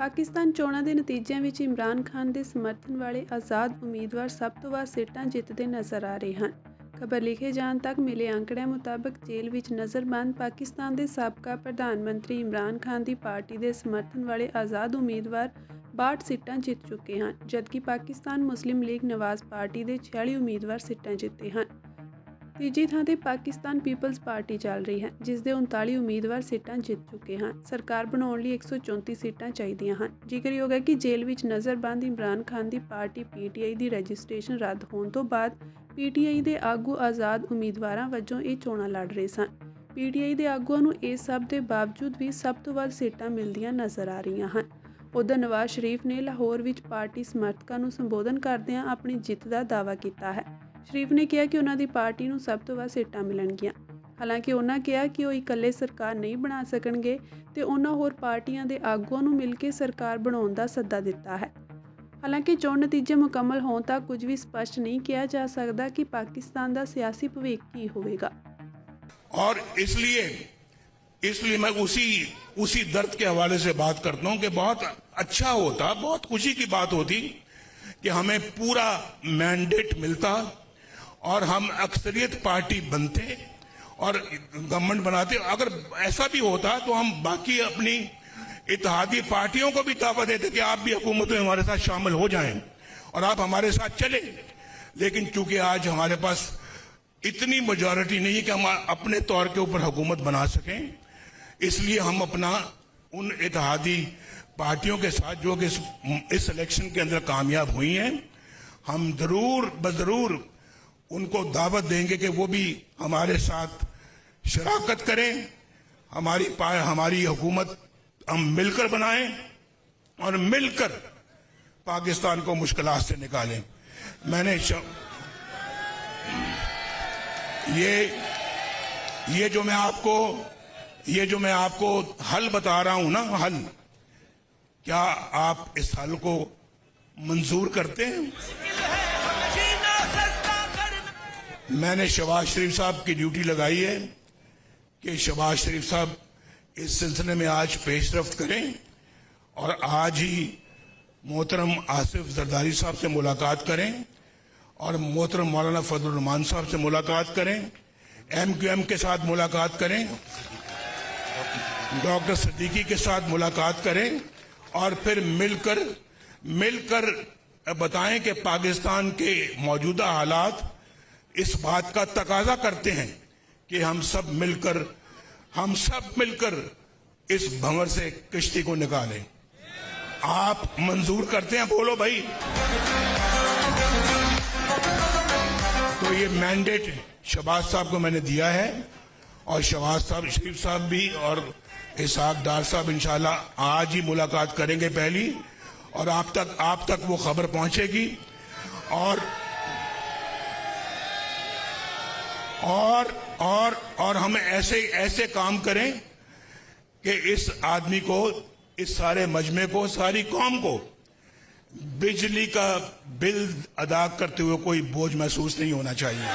ਪਾਕਿਸਤਾਨ ਚੋਣਾਂ ਦੇ ਨਤੀਜਿਆਂ ਵਿੱਚ ਇਮਰਾਨ ਖਾਨ ਦੇ ਸਮਰਥਨ ਵਾਲੇ ਆਜ਼ਾਦ ਉਮੀਦਵਾਰ ਸਭ ਤੋਂ ਵੱਧ ਸੀਟਾਂ ਜਿੱਤਦੇ ਨਜ਼ਰ ਆ ਰਹੇ ਹਨ। ਖਬਰ ਲਿਖੇ ਜਾਣ ਤੱਕ ਮਿਲੇ ਅੰਕੜਿਆਂ ਮੁਤਾਬਕ ਜੇਲ੍ਹ ਵਿੱਚ ਨਜ਼ਰਬੰਦ ਪਾਕਿਸਤਾਨ ਦੇ ਸਾਬਕਾ ਪ੍ਰਧਾਨ ਮੰਤਰੀ ਇਮਰਾਨ ਖਾਨ ਦੀ ਪਾਰਟੀ ਦੇ ਸਮਰਥਨ ਵਾਲੇ ਆਜ਼ਾਦ ਉਮੀਦਵਾਰ 62 ਸੀਟਾਂ ਜਿੱਤ ਚੁੱਕੇ ਹਨ, ਜਦਕਿ ਪਾਕਿਸਤਾਨ ਮੁਸਲਿਮ ਲੀਗ ਨਵਾਜ਼ ਪਾਰਟੀ ਦੇ 46 ਉਮੀਦਵਾਰ ਸੀਟਾਂ ਜਿੱਤੇ ਹਨ। ਤੀਜੀ ਥਾਂ ਤੇ ਪਾਕਿਸਤਾਨ ਪੀਪਲਜ਼ ਪਾਰਟੀ ਚੱਲ ਰਹੀ ਹੈ, ਜਿਸ ਦੇ 39 ਉਮੀਦਵਾਰ ਸੀਟਾਂ ਜਿੱਤ ਚੁੱਕੇ ਹਨ। ਸਰਕਾਰ ਬਣਾਉਣ ਲਈ 134 ਸੀਟਾਂ ਚਾਹੀਦੀਆਂ ਹਨ। ਜ਼ਿਕਰਯੋਗ ਹੈ ਕਿ ਜੇਲ੍ਹ ਵਿੱਚ ਨਜ਼ਰਬੰਦ ਇਮਰਾਨ ਖਾਨ ਦੀ ਪਾਰਟੀ PTI ਦੀ ਰਜਿਸਟ੍ਰੇਸ਼ਨ ਰੱਦ ਹੋਣ ਤੋਂ ਬਾਅਦ PTI ਦੇ ਆਗੂ ਆਜ਼ਾਦ ਉਮੀਦਵਾਰਾਂ ਵਜੋਂ ਇਹ ਚੋਣਾਂ ਲੜ ਰਹੇ ਸਨ। PTI ਦੇ ਆਗੂਆਂ ਨੂੰ ਇਸ ਸਭ ਦੇ ਬਾਵਜੂਦ ਵੀ ਸਭ ਤੋਂ ਵੱਧ ਸੀਟਾਂ ਮਿਲਦੀਆਂ ਨਜ਼ਰ ਆ ਰਹੀਆਂ ਹਨ। ਉੱਧਰ ਨਵਾਜ਼ ਸ਼ਰੀਫ ਨੇ ਲਾਹੌਰ ਵਿੱਚ ਪਾਰਟੀ ਸਮਰਥਕਾਂ ਨੂੰ ਸੰਬੋਧਨ ਕਰਦਿਆਂ ਆਪਣੀ ਜਿੱਤ ਦਾ ਦਾਅਵਾ ਕੀਤਾ ਹੈ। ਸ਼ਰੀਫ ਨੇ ਕਿਹਾ ਕਿ ਉਹਨਾਂ ਦੀ ਪਾਰਟੀ ਨੂੰ ਸਭ ਤੋਂ ਵੱਧ ਸੀਟਾਂ ਮਿਲਣਗੀਆਂ। ਹਾਲਾਂਕਿ ਉਹਨਾਂ ਕਿਹਾ ਕਿ ਉਹ ਇਕੱਲੇ ਸਰਕਾਰ ਨਹੀਂ ਬਣਾ ਸਕਣਗੇ ਤੇ ਉਹਨਾਂ ਹੋਰ ਪਾਰਟੀਆਂ ਦੇ ਆਗੂਆਂ ਨੂੰ ਮਿਲ ਕੇ ਸਰਕਾਰ ਬਣਾਉਣ ਦਾ ਸੱਦਾ ਦਿੱਤਾ ਹੈ। ਹਾਲਾਂਕਿ ਚੋਣ ਨਤੀਜੇ ਮੁਕੰਮਲ ਹੋਣ ਤੱਕ ਕੁਝ ਵੀ ਸਪਸ਼ਟ ਨਹੀਂ ਕਿਹਾ ਜਾ ਸਕਦਾ ਕਿ ਪਾਕਿस्तान ਦਾ ਸਿਆਸੀ ਭਵਿੱਖ ਕੀ ਹੋਵੇਗਾ। और इसलिए मैं उसी दर्द के हवाले से बात करता हूं कि बहुत अच्छा होता, बहुत खुशी की बात होती कि हमें पूरा मैंडेट मिलता और हम अक्सरियत पार्टी बनते और गवर्नमेंट बनाते। अगर ऐसा भी होता तो हम बाकी अपनी इत्तेहादी पार्टियों को भी दावत देते कि आप भी हुकूमत में हमारे साथ शामिल हो जाएं और आप हमारे साथ चले। लेकिन चूंकि आज हमारे पास इतनी मेजॉरिटी नहीं है कि हम अपने तौर के ऊपर हुकूमत बना सकें, इसलिए हम अपना उन इत्तेहादी पार्टियों के साथ जो कि इस इलेक्शन के अंदर कामयाब हुई हैं, हम जरूर उनको दावत देंगे कि वो भी हमारे साथ शराकत करें, हमारी हुकूमत हम मिलकर बनाएं और मिलकर पाकिस्तान को मुश्किलात से निकालें। मैंने ये जो मैं आपको हल बता रहा हूं ना, हल, क्या आप इस हल को मंजूर करते हैं? मैंने शहबाज शरीफ साहब की ड्यूटी लगाई है कि शहबाज शरीफ साहब इस सिलसिले में आज पेशरफ्त करें और आज ही मोहतरम आसिफ जरदारी साहब से मुलाकात करें और मोहतरम मौलाना फजलुर रहमान साहब से मुलाकात करें, MQM के साथ मुलाकात करें, डॉक्टर सिद्दीकी के साथ मुलाकात करें और फिर मिलकर बताएं कि पाकिस्तान के मौजूदा हालात इस बात का तकाजा करते हैं कि हम सब मिलकर इस भंवर से किश्ती को निकालें। आप मंजूर करते हैं? बोलो भाई। तो ये मैंडेट शहबाज साहब को मैंने दिया है और शहबाज साहब, शरीफ साहब भी और इसहाक डार साहब इंशाल्लाह आज ही मुलाकात करेंगे पहली, और आप तक वो खबर पहुंचेगी। और हम ऐसे काम करें कि इस आदमी को, इस सारे मजमे को, सारी कौम को बिजली का बिल अदा करते हुए कोई बोझ महसूस नहीं होना चाहिए।